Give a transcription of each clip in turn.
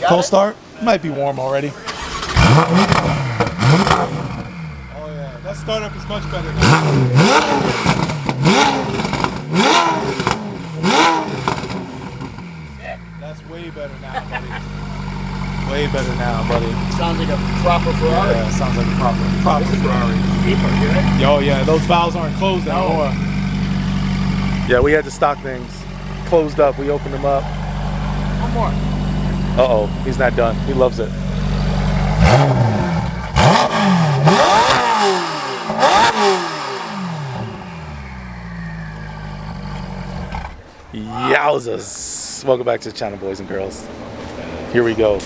Cold start? Might be warm already. Oh yeah, that startup is much better now. That's way better now, buddy. Way better now, buddy. Sounds like a proper Ferrari. Yeah, it sounds like a proper Ferrari. Deeper, Oh yeah, those valves aren't closed anymore. Yeah, we had the stock things closed up. We opened them up. One more. Uh-oh, he's not done. He loves it. Yowzas. Welcome back to the channel, boys and girls. Here we go.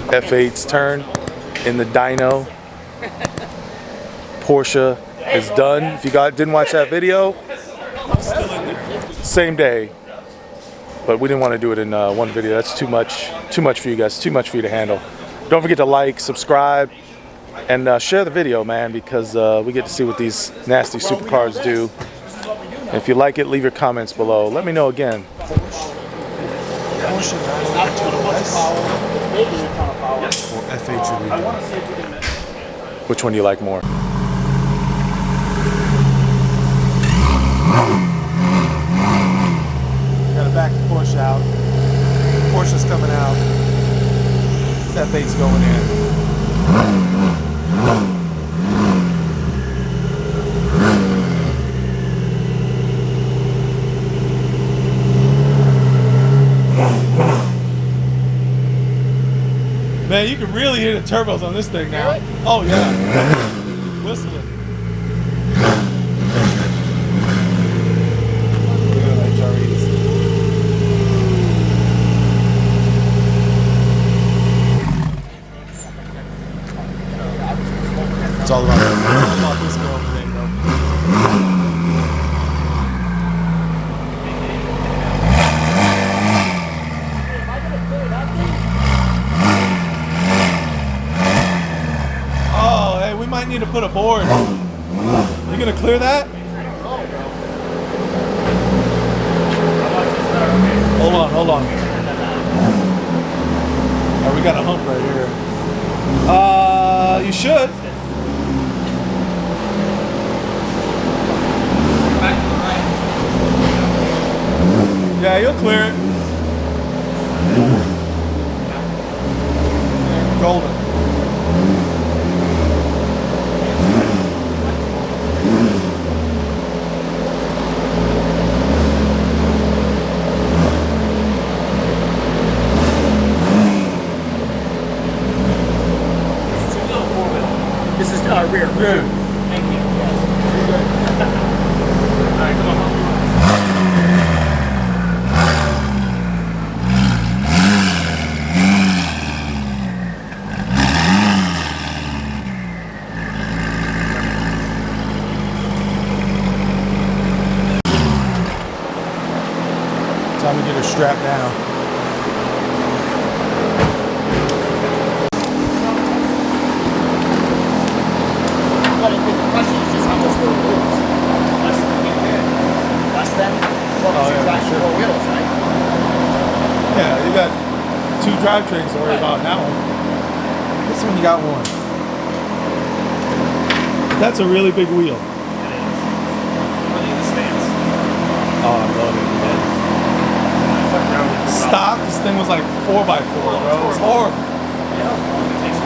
F8's turn in the dyno. Porsche is done. If you didn't watch that video, same day. But we didn't want to do it in one video. That's too much for you guys, too much for you to handle. Don't forget to like, subscribe, and share the video, man, because we get to see what these nasty supercars do. If you like it, leave your comments below. Let me know again. Porsche or F8 Tributo? Which one do you like more? Gotta back the Porsche out. Porsche's coming out. F8's going in. Man, you can really hear the turbos on this thing now. Really? Oh yeah. Whistling. Look at that HREs. It's all about this girl today, bro. Might need to put a board. You gonna clear that? Hold on. Oh, we got a hump right here. You should. Yeah, you'll clear it. Golden. This is rear. Rear. Thank you. Yes. All right, come on. Time to get her strapped down. I didn't think the question is just how much more wheels. Less than what was exactly sure. 4 wheels, right? Yeah, you got 2 drivetrains to worry about now. This one you got 1. That's a really big wheel. It is. Really the stance. Oh, I love it, man. Stock, this thing was like 4x4, bro. It's horrible. Yeah. It takes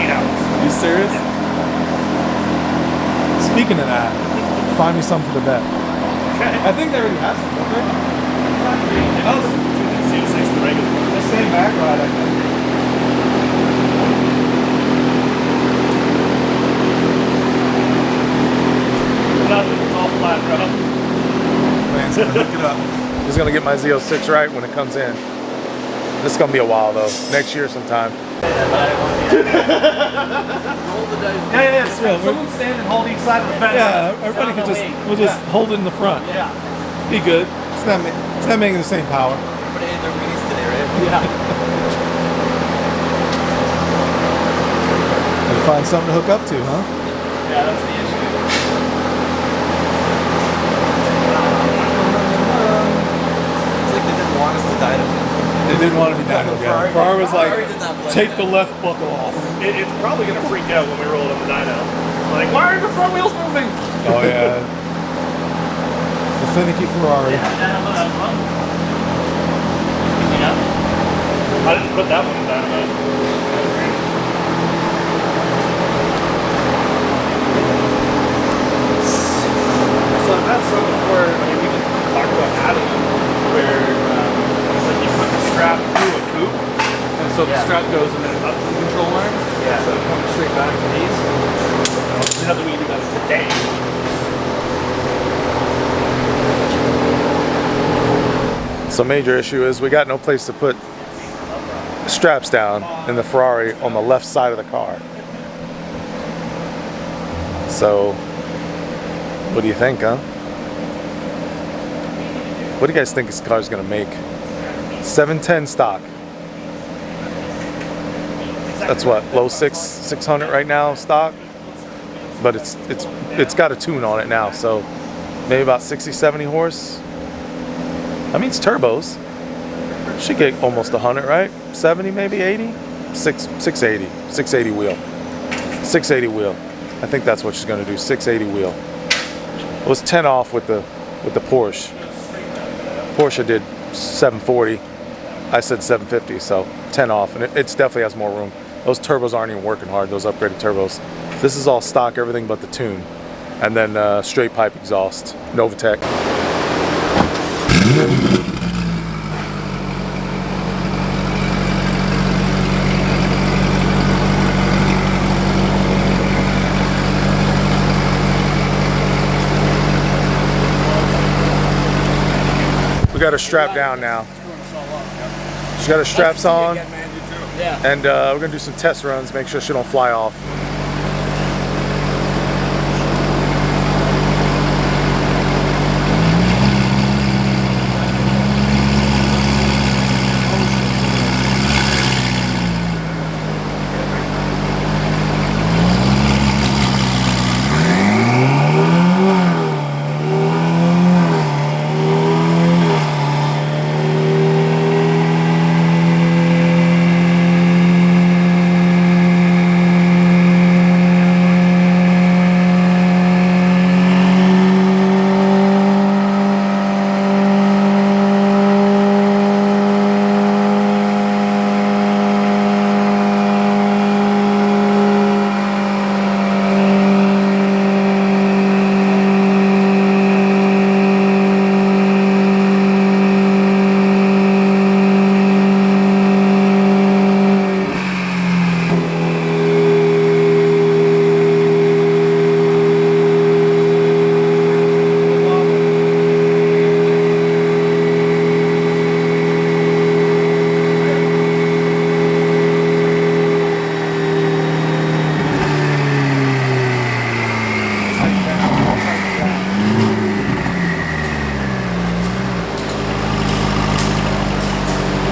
8 hours. Are you serious? Yeah. Speaking of that, find me some for the vet. Okay. I think they already have some, don't they? That was the regular. The same back ride, I think. Nothing. It's all flat, bro. Man's gonna hook it up. Just gonna get my Z06 right when it comes in. This is gonna be a while though. Next year sometime. Yeah. Someone stand and hold each side of the fence. Yeah, everybody can just, we'll just hold it in the front. Yeah. Be good. It's not making the same power. Everybody ate their weenies today, right? Yeah. Gotta find something to hook up to, huh? Yeah, that's the issue. It's like they didn't want us to die to They didn't want to be dyno again. Ferrari was like, Ferrari did not play take that. the left buckle off. It's probably gonna freak out when we roll it on the dyno. Like, why are the front wheels moving? Oh yeah. The finicky Ferrari. I didn't put that one in dyno. So that's something where, I mean, we can talk about adding them, where like you put the strap through a coupe, and so the strap goes and then up to the control arm, so it comes straight back to these. How do we do that today? So major issue is we got no place to put straps down in the Ferrari on the left side of the car. So, what do you think, huh? What do you guys think this car is going to make? 710 stock. That's what, low 600 right now stock, but it's got a tune on it now, so maybe about 60, 70 horse. That means turbos. Should get almost 100, right? 70, maybe 80? 680. 680 wheel. 680 wheel. I think that's what she's gonna do. 680 wheel. It was 10 off with the Porsche. Porsche did 740. I said 750, so 10 off, and it definitely has more room. Those turbos aren't even working hard. Those upgraded turbos. This is all stock, everything but the tune, and then straight pipe exhaust, Novatec. We got her strapped down now. She got her straps on, and we're gonna do some test runs, make sure she don't fly off.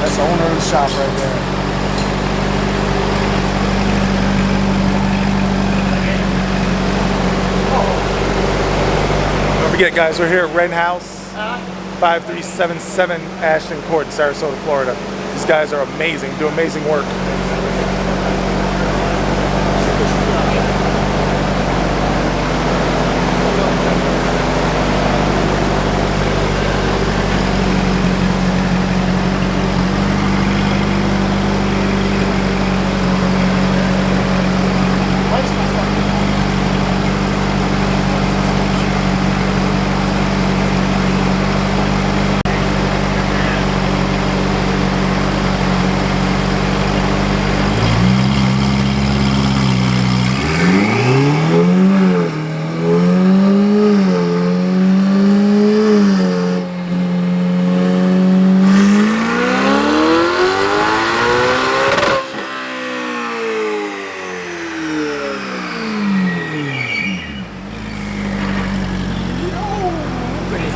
That's the owner of the shop right there. Don't forget, guys, we're here at Ren House, 5377 Ashton Court in Sarasota, Florida. These guys are amazing, do amazing work.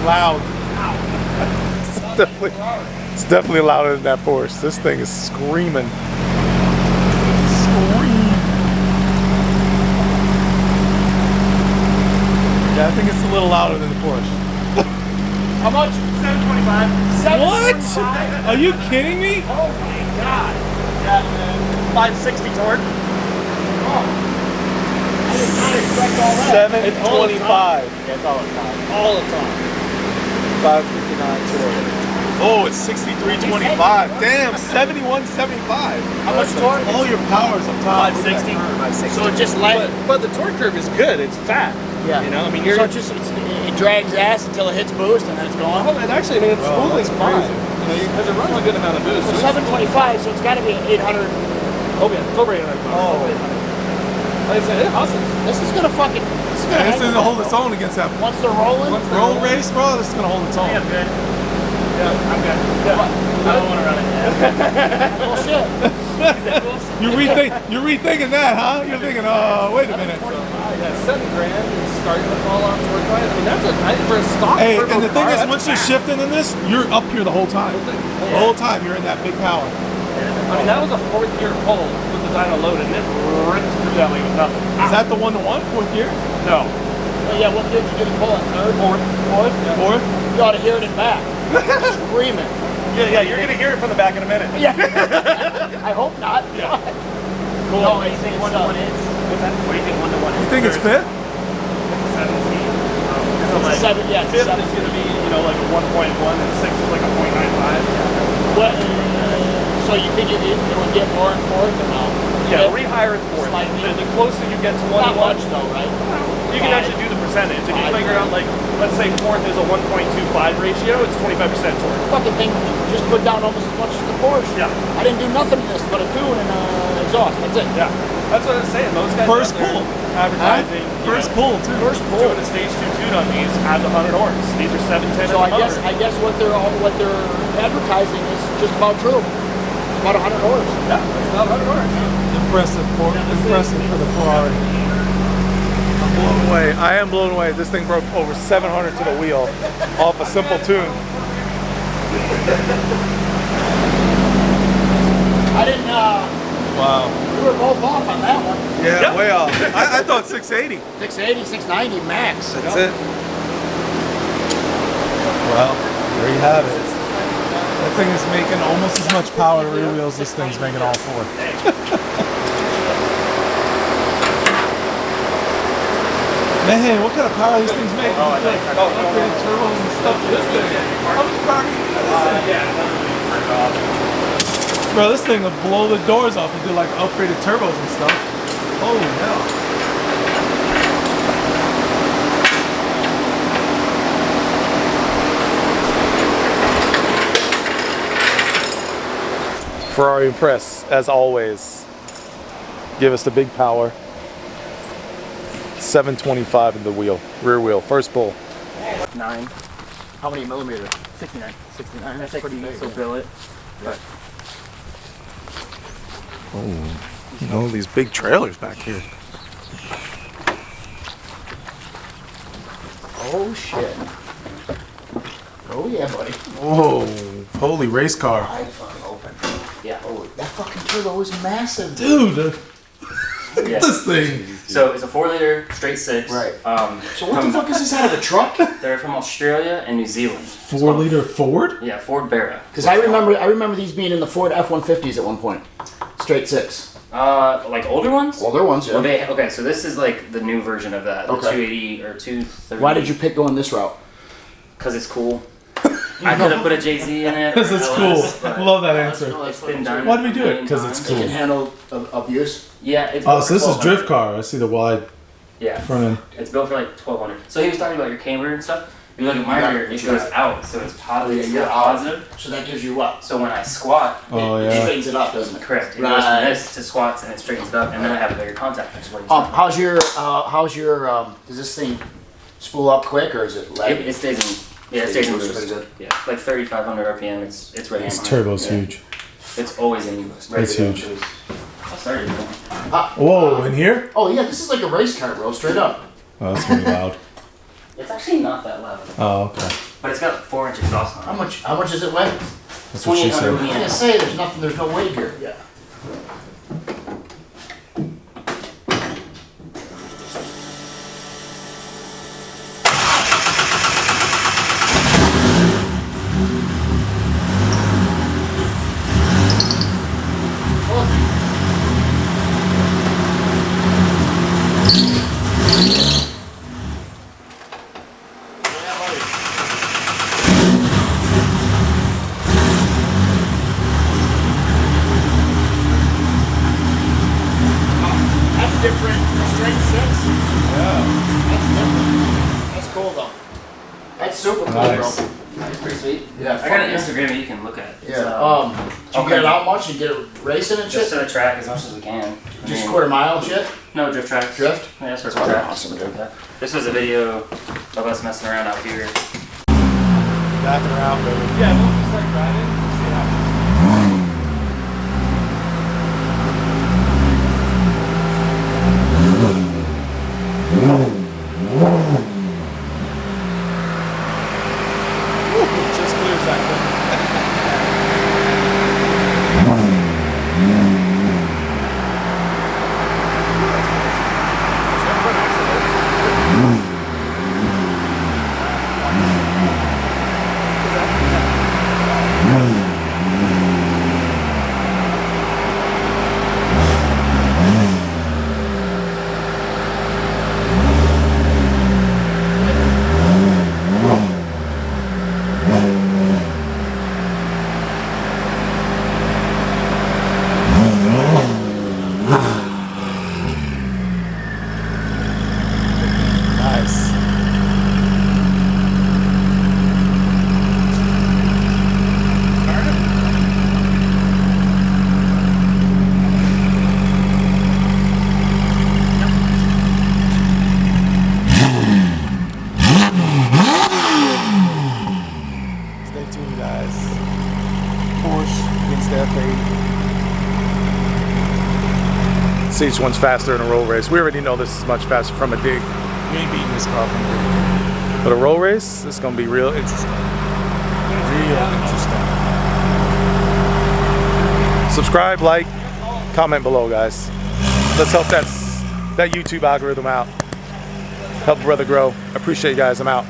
Loud. It's definitely louder than that Porsche. This thing is screaming. Yeah, I think it's a little louder than the Porsche. How much? 725. What? Are you kidding me? Oh my god. Yeah, man. 560 torque. I did not expect all that. 725. Yeah, it's all the time. All the time. 559 torque. Oh, it's 6325. Damn, 7175. How much torque? All your powers up top. 560. So it just let. But the torque curve is good. It's fat. Yeah. You know, I mean, you're. So it drags ass until it hits boost and then it's gone. Oh, and actually, I mean, it's smoothing fine. You know, because it runs a good amount of boost. So 725, so it's got to be 800. Oh yeah, it's over 800. Oh. Like I said, it hustles. This is gonna fucking. This is gonna. This is gonna hold its own against that Once they're rolling. road race, bro. This is gonna hold its own. I'm good. Yeah, I'm good. Yeah. I don't want to run it. Bullshit. You're rethinking that, huh? You're thinking, wait a minute. Yeah, $7,000 is starting to fall off torque wise. I mean, that's for a stock. Hey, turbo and the thing car, is, that's once you're fast. shifting in this, you're up here the whole time. The whole time you're in that big power. I mean, that was a 4th gear pull with the dyno loaded, and it ripped through that wing with nothing. Is that the 1-to-1 4th gear? No. Oh, yeah, what did you get it pulling? Third? Fourth. Yeah. Fourth? You ought to hear it in back. Screaming. Yeah, you're gonna hear it from the back in a minute. Yeah. I hope not. Yeah. Cool. No, it's 1-to-1 is. What's that? What do you think 1-to-1 is? You think it's fifth? It's a 7C. It's a 7, yeah, it's a Fifth 7. is gonna be, you know, like a 1.1, and 6 is like a 0.95. What? So you think it would get more in fourth or no? Yeah, rehire it fourth. Slightly. The closer you get to Not 1-to-1, much though, right? you can actually do the percentage. If you figure out, like, let's say fourth is a 1.25 ratio, it's 25% torque. Fucking thing just put down almost as much as the Porsche. Yeah. I didn't do nothing to this but a tune and exhaust. That's it. Yeah. That's what I was saying. Most guys First out there pull. advertising. First pull, too. First pull. Doing a stage 2 tune on these has 100 horse. These are 710. So I guess what they're advertising is just about true. It's about 100 horse. Yeah, it's about 100 horse. Impressive for the Ferrari. I'm blown away. I am blown away. This thing broke over 700 to the wheel off a simple tune. I didn't. Wow. We were both off on that one. Yeah, Yep. way off. I thought 680. 680, 690 max. That's it. Well, there you have it. That thing is making almost as much power to rear wheels. This thing's making all four. Man, what kind of power these things make? Oh, I think upgraded turbos and stuff to this thing. How much power can you get this thing? Bro, this thing will blow the doors off and do like upgraded turbos and stuff. Holy hell. Ferrari Impress, as always. Give us the big power. 725 in the wheel, rear wheel, first pull. 9. How many millimeters? 69. 69. That's 60, pretty big. so billet. But Oh, you know, these big trailers back here. Oh shit. Oh yeah, buddy. Whoa, holy race car. I fucking open. yeah. Oh, that fucking turbo is massive. Dude, look Yeah. at this thing. So it's a 4-liter straight 6. Right. So what from- the fuck is this out of the truck? They're from Australia and New Zealand. 4-liter Ford? Yeah, Ford Barra. Because I remember these being in the Ford F-150s at one point. Straight 6. Like older ones? Older ones, yeah. Well, okay, so this is like the new version of that. The Okay. 280 or 230. Why did you pick going this route? Because it's cool. I could have put a JZ in it. Because it's LS, cool. but Love that answer. It's been done. Why do we do a it? million 'Cause it's times. It can handle abuse. Yeah, it's Oh, built so for this is 1200. drift car. I see the wide Yeah, front end. it's built for like 1200. So he was talking about your camber and stuff. If you look at my Yeah, rear, it yeah. goes out, so it's positive. Yeah, Yeah, out. positive. So that gives you what? So when I squat, Oh, it yeah. straightens it up, doesn't it? correct. It Right. goes from this to squats and it straightens it up, and then I have a bigger contact. That's what he's How's your does this thing spool up quick or is it lag? it stays in. Yeah, it stays in It's boost. pretty good. Yeah, like 3,500 RPM. It's ready. This on turbo's yeah. huge. It's always in boost. ready It's to go. huge. I started. Whoa, in here? Oh yeah, this is like a race car, bro. Straight up. Oh, that's gonna be loud. It's actually not that loud, Oh, okay. but it's got 4-inch exhaust on it. How much does it weigh? That's what she 2,800 said. I was gonna say there's no weight here. Yeah. Nice. It's pretty sweet. Yeah, I got an Instagram that you can look at. Yeah. Did you get it out much? You get it racing and Just shit? to the track as much as we can. Just quarter mile and shit? No, drift tracks. Drift? Yeah, that's That's tracks. awesome, dude. Yeah. This was a video of us messing around out here. Backing her out, baby. Yeah, once we start driving, see what happens. Just clears that thing. Nice. Stay tuned, guys. Porsche against the F8. See which one's faster in a roll race. We already know this is much faster from a dig. You ain't beating this car from a dig. But a roll race, it's gonna be real interesting. Real interesting. Subscribe, like, comment below, guys. Let's help that YouTube algorithm out. Help brother grow. I appreciate you guys. I'm out.